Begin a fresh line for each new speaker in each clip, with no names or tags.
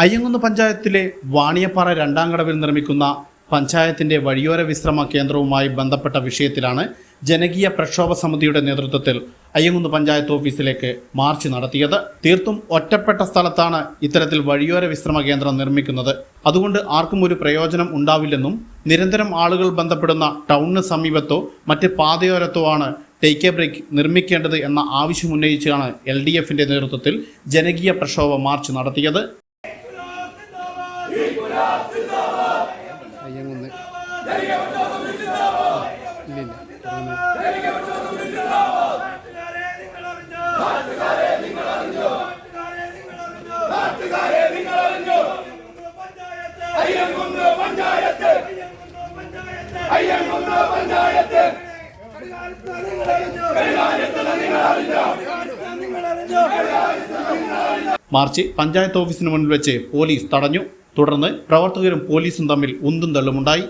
അയ്യങ്കുന്ന് പഞ്ചായത്തിലെ വാണിയപ്പാറ രണ്ടാം കടവിൽ നിർമ്മിക്കുന്ന പഞ്ചായത്തിന്റെ വഴിയോര വിശ്രമ കേന്ദ്രവുമായി ബന്ധപ്പെട്ട വിഷയത്തിലാണ് ജനകീയ പ്രക്ഷോഭ സമിതിയുടെ നേതൃത്വത്തിൽ അയ്യങ്കുന്ന് പഞ്ചായത്ത് ഓഫീസിലേക്ക് മാർച്ച് നടത്തിയത്. തീർത്തും ഒറ്റപ്പെട്ട സ്ഥലത്താണ് ഇത്തരത്തിൽ വഴിയോര വിശ്രമ കേന്ദ്രം നിർമ്മിക്കുന്നത്. അതുകൊണ്ട് ആർക്കും ഒരു പ്രയോജനം ഉണ്ടാവില്ലെന്നും നിരന്തരം ആളുകൾ ബന്ധപ്പെടുന്ന ടൗണിന് സമീപത്തോ മറ്റ് പാതയോരത്തോ ആണ് ടേക്ക് എ ബ്രേക്ക് നിർമ്മിക്കേണ്ടത് എന്ന ആവശ്യമുന്നയിച്ചാണ് LDFന്റെ നേതൃത്വത്തിൽ ജനകീയ പ്രക്ഷോഭ മാർച്ച് നടത്തിയത്. മാർച്ച് പഞ്ചായത്ത് ഓഫീസിന് മുന്നിൽ വെച്ച് പോലീസ് തടഞ്ഞു. തുടർന്ന് പ്രവർത്തകരും പോലീസും തമ്മിൽ ഉന്തും തള്ളുമുണ്ടായി.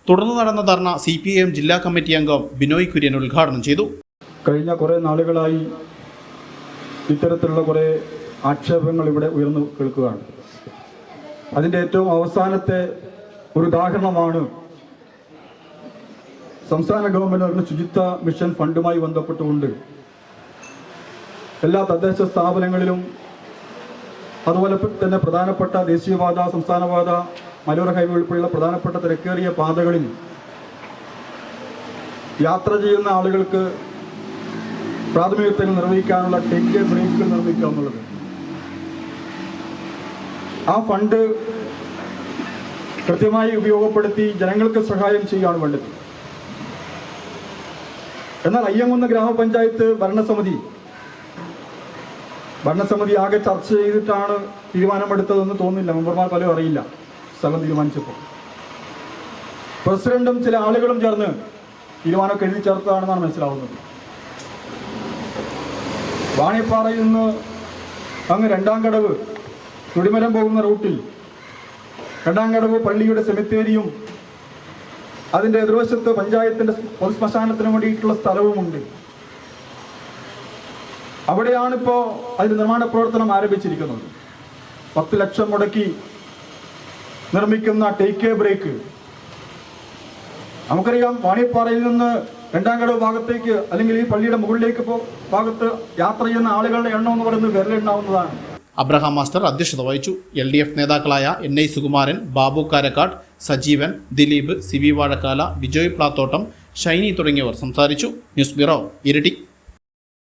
തുടർന്ന് നടന്ന ധർണ CPIM ജില്ലാ കമ്മിറ്റി അംഗം ബിനോയ് കുര്യൻ ഉദ്ഘാടനം ചെയ്തു.
കഴിഞ്ഞ കുറേ നാളുകളായി ഇത്തരത്തിലുള്ള കുറേ ആക്ഷേപങ്ങൾ ഇവിടെ ഉയർന്നു കേൾക്കുകയാണ്. അതിൻ്റെ ഏറ്റവും അവസാനത്തെ ഒരു ഉദാഹരണമാണ് സംസ്ഥാന ഗവൺമെന്റ് ശുചിത്വ മിഷൻ ഫണ്ടുമായി ബന്ധപ്പെട്ടുകൊണ്ട് എല്ലാ തദ്ദേശ സ്ഥാപനങ്ങളിലും അതുപോലെ തന്നെ പ്രധാനപ്പെട്ട ദേശീയപാത, സംസ്ഥാനപാത, മലയോര ഹൈവേ ഉൾപ്പെടെയുള്ള പ്രധാനപ്പെട്ട തിരക്കേറിയ പാതകളിൽ യാത്ര ചെയ്യുന്ന ആളുകൾക്ക് പ്രാഥമികത്തിൽ നിർവഹിക്കാനുള്ള ടേക്ക് എ ബ്രേക്കുകൾ നിർമ്മിക്കുക എന്നുള്ളത്. ആ ഫണ്ട് കൃത്യമായി ഉപയോഗപ്പെടുത്തി ജനങ്ങൾക്ക് സഹായം ചെയ്യുകയാണ് വേണ്ടത്. എന്നാൽ അയ്യങ്കുന്ന് ഗ്രാമപഞ്ചായത്ത് ഭരണസമിതി ആകെ ചർച്ച ചെയ്തിട്ടാണ് തീരുമാനമെടുത്തതെന്ന് തോന്നുന്നില്ല. മെമ്പർമാർ പലരും അറിയില്ല സ്ഥലം തീരുമാനിച്ചപ്പോൾ. പ്രസിഡന്റും ചില ആളുകളും ചേർന്ന് തീരുമാനമൊക്കെ എഴുതി ചേർത്തതാണെന്നാണ് മനസ്സിലാവുന്നത്. വാണിയപ്പാറയിൽ നിന്ന് അങ്ങ് രണ്ടാംകടവ് തുടിമരം പോകുന്ന റൂട്ടിൽ രണ്ടാംകടവ് പള്ളിയുടെ സെമിത്തേരിയും അതിൻ്റെ എതിർവശത്ത് പഞ്ചായത്തിൻ്റെ പൊതു ശ്മശാനത്തിന് വേണ്ടിയിട്ടുള്ള സ്ഥലവുമുണ്ട്. അവിടെയാണിപ്പോൾ അതിൻ്റെ നിർമ്മാണ പ്രവർത്തനം ആരംഭിച്ചിരിക്കുന്നത്. 10 ലക്ഷം മുടക്കി നിർമ്മിക്കുന്ന ടേക്ക് എ ബ്രേക്ക്. നമുക്കറിയാം, വാണിയപ്പാറയിൽ നിന്ന് രണ്ടാംകടവ് ഭാഗത്തേക്ക് അല്ലെങ്കിൽ ഈ പള്ളിയുടെ മുകളിലേക്ക് ഭാഗത്ത് യാത്ര ചെയ്യുന്ന ആളുകളുടെ എണ്ണം എന്ന് പറയുന്നത് വിരലെണ്ണാവുന്നതാണ്.
അബ്രഹാം മാസ്റ്റർ അധ്യക്ഷത വഹിച്ചു. LDF നേതാക്കളായ NI സുകുമാരൻ, ബാബു കാരക്കാട്, സജീവൻ, ദിലീപ്, CB വാഴക്കാല, ബിജോയ് പ്ലാത്തോട്ടം, ഷൈനി തുടങ്ങിയവർ സംസാരിച്ചു. News bureau, Iritty.